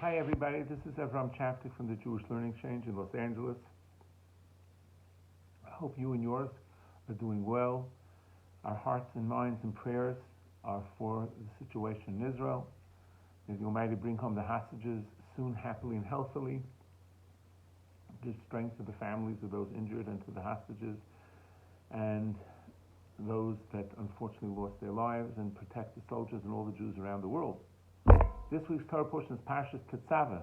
Hi everybody, this is Czapnik from the Jewish Learning Exchange in Los Angeles. I hope you and yours are doing well. Our hearts and minds and prayers are for the situation in Israel. May the Almighty bring home the hostages soon, happily and healthily. Give strength to the families of those injured and to the hostages and those that unfortunately lost their lives, and protect the soldiers and all the Jews around the world. This week's Torah portion is Parshat Tetzaveh,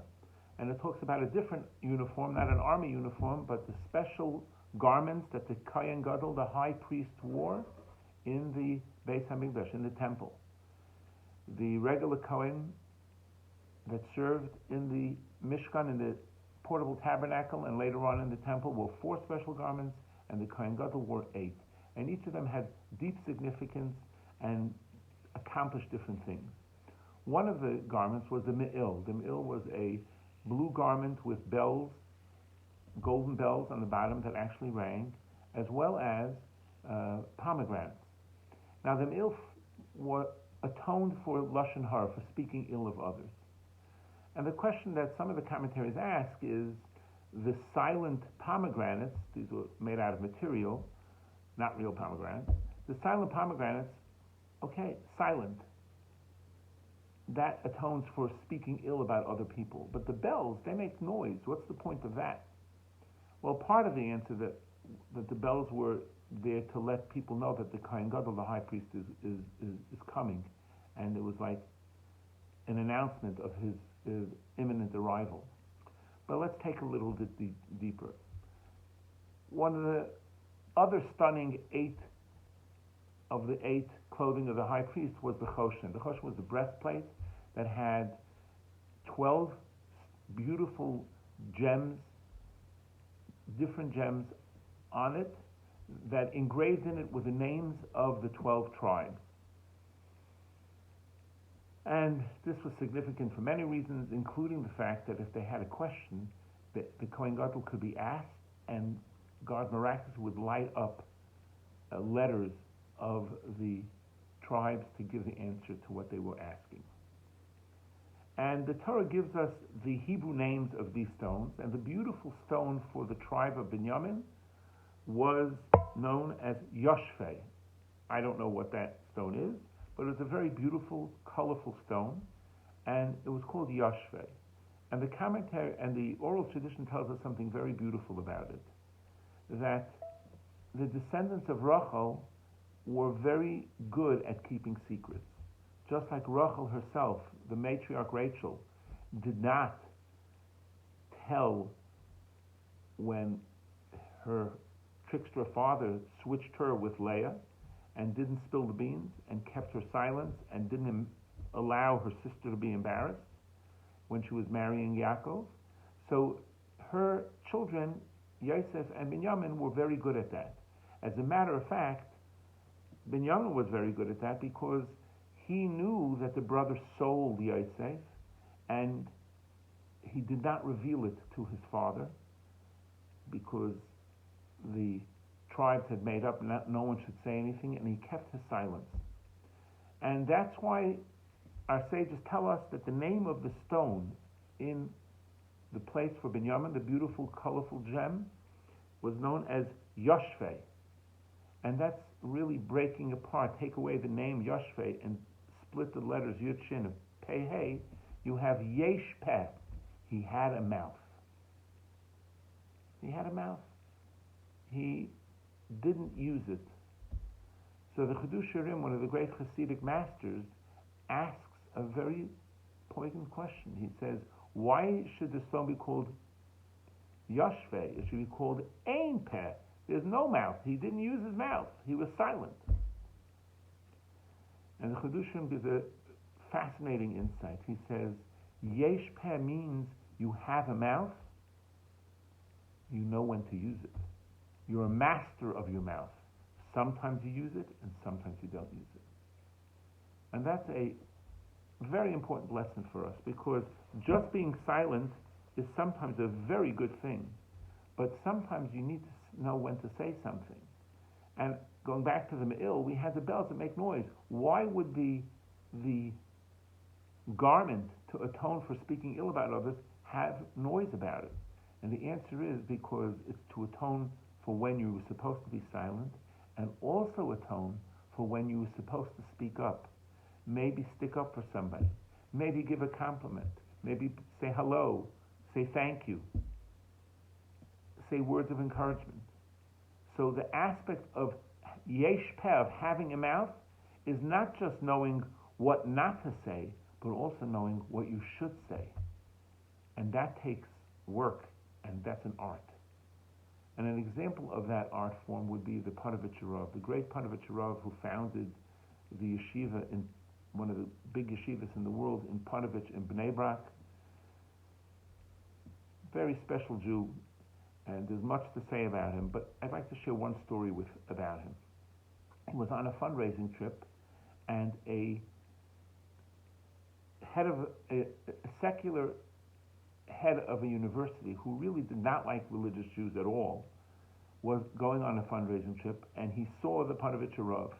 and it talks about a different uniform, not an army uniform, but the special garments that the Kohen Gadol, the high priest, wore in the Beis HaMikdash, in the temple. The regular Kohen that served in the Mishkan, in the portable tabernacle, and later on in the temple, wore 4 special garments, and the Kohen Gadol wore 8. And each of them had deep significance and accomplished different things. One of the garments was the me'il. The me'il was a blue garment with bells, golden bells on the bottom that actually rang, as well as pomegranates. Now the me'il atoned for lashon hara, for speaking ill of others. And the question that some of the commentaries ask is, the silent pomegranates, these were made out of material, not real pomegranates, the silent pomegranates, okay, silent. That atones for speaking ill about other people. But the bells, they make noise. What's the point of that? Well, part of the answer that the bells were there to let people know that the Kohen Gadol, the high priest, is coming, and it was like an announcement of his imminent arrival. But let's take a little bit deeper. One of the other stunning 8 clothing of the high priest was the choshen. The choshen was the breastplate that had 12 beautiful gems, different gems on it, that engraved in it were the names of the 12 tribes. And this was significant for many reasons, including the fact that if they had a question, the Kohen Gadol could be asked, and God miraculously would light up letters of the tribes to give the answer to what they were asking. And the Torah gives us the Hebrew names of these stones, and the beautiful stone for the tribe of Binyamin was known as Yoshveh. I don't know what that stone is, but it was a very beautiful, colorful stone, and it was called Yoshveh. And the commentary and the oral tradition tells us something very beautiful about it, that the descendants of Rachel were very good at keeping secrets. Just like Rachel herself, the matriarch Rachel, did not tell when her trickster father switched her with Leah, and didn't spill the beans, and kept her silence, and didn't allow her sister to be embarrassed when she was marrying Yaakov. So her children, Yosef and Binyamin, were very good at that. As a matter of fact, Binyamin was very good at that because he knew that the brother sold Yosef, and he did not reveal it to his father because the tribes had made up no one should say anything, and he kept his silence. And that's why our sages tell us that the name of the stone in the place for Binyamin, the beautiful, colorful gem, was known as Yoshveh. And that's really breaking apart. Take away the name Yoshveh and split the letters Yud Shin of Pei Hey, you have Yesh Peh. He had a mouth. He had a mouth. He didn't use it. So the Chidush Shirim, one of the great Hasidic masters, asks a very poignant question. He says, why should the stone be called Yoshveh? It should be called Ein Peh. There's no mouth. He didn't use his mouth. He was silent. And the Chidushim gives a fascinating insight. He says, Yesh Peh means you have a mouth, you know when to use it. You're a master of your mouth. Sometimes you use it, and sometimes you don't use it. And that's a very important lesson for us, because just being silent is sometimes a very good thing, but sometimes you need to know when to say something. And going back to the me'il, we had the bells that make noise. Why would the garment to atone for speaking ill about others have noise about it? And the answer is because it's to atone for when you were supposed to be silent, and also atone for when you were supposed to speak up. Maybe stick up for somebody. Maybe give a compliment. Maybe say hello. Say thank you. Say words of encouragement. So the aspect of yesh peh, of having a mouth, is not just knowing what not to say, but also knowing what you should say. And that takes work, and that's an art. And an example of that art form would be the Panovich Rav, the great Panovich Rav who founded the yeshiva in one of the big yeshivas in the world, in Panovich in Bnei Brak. Very special Jew, and there's much to say about him, but I'd like to share one story about him. He was on a fundraising trip, and a secular head of a university who really did not like religious Jews at all was going on a fundraising trip, and he saw the Panovich Rav.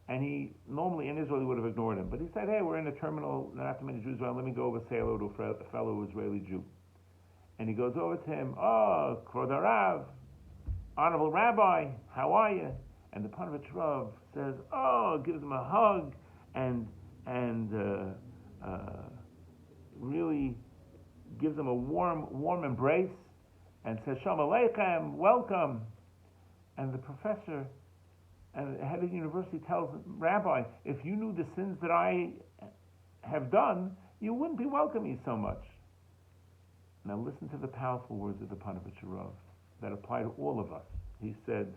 And he normally in Israel he would have ignored him, but he said, "Hey, we're in a terminal, not too many Jews around. Let me go over say hello to a fellow Israeli Jew." And he goes over to him. "Oh, Kvod Harav, Honorable Rabbi, how are you?" And the Panovich Rav says, "Oh," gives him a hug, and really gives him a warm embrace, and says, "Shalom Aleichem, welcome." And the professor and the head of the university tells him, "Rabbi, if you knew the sins that I have done, you wouldn't be welcoming me so much." Now listen to the powerful words of the Panovich Rav that apply to all of us. He said,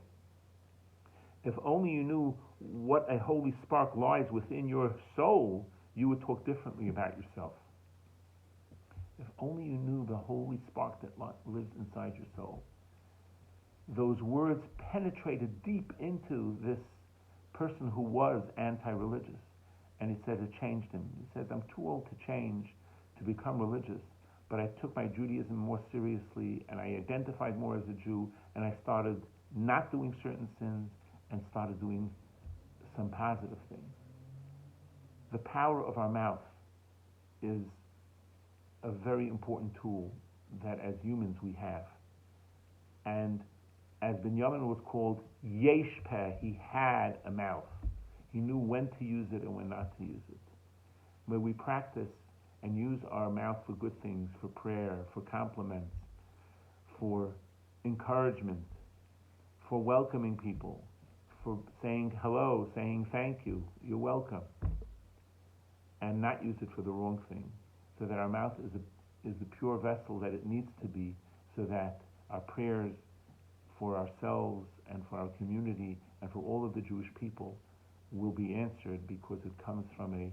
"If only you knew what a holy spark lies within your soul, you would talk differently about yourself." If only you knew the holy spark that lives inside your soul. Those words penetrated deep into this person who was anti-religious. And he said it changed him. He said, "I'm too old to change, to become religious, but I took my Judaism more seriously, and I identified more as a Jew, and I started not doing certain sins, and started doing some positive things." The power of our mouth is a very important tool that as humans we have. And as Binyamin was called yesh peh, he had a mouth. He knew when to use it and when not to use it. May we practice and use our mouth for good things, for prayer, for compliments, for encouragement, for welcoming people, for saying hello, saying thank you, you're welcome, and not use it for the wrong thing, so that our mouth is the pure vessel that it needs to be, so that our prayers for ourselves and for our community and for all of the Jewish people will be answered, because it comes from a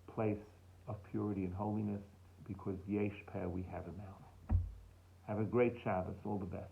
place of purity and holiness, because yesh peh, we have a mouth. Have a great Shabbos, all the best.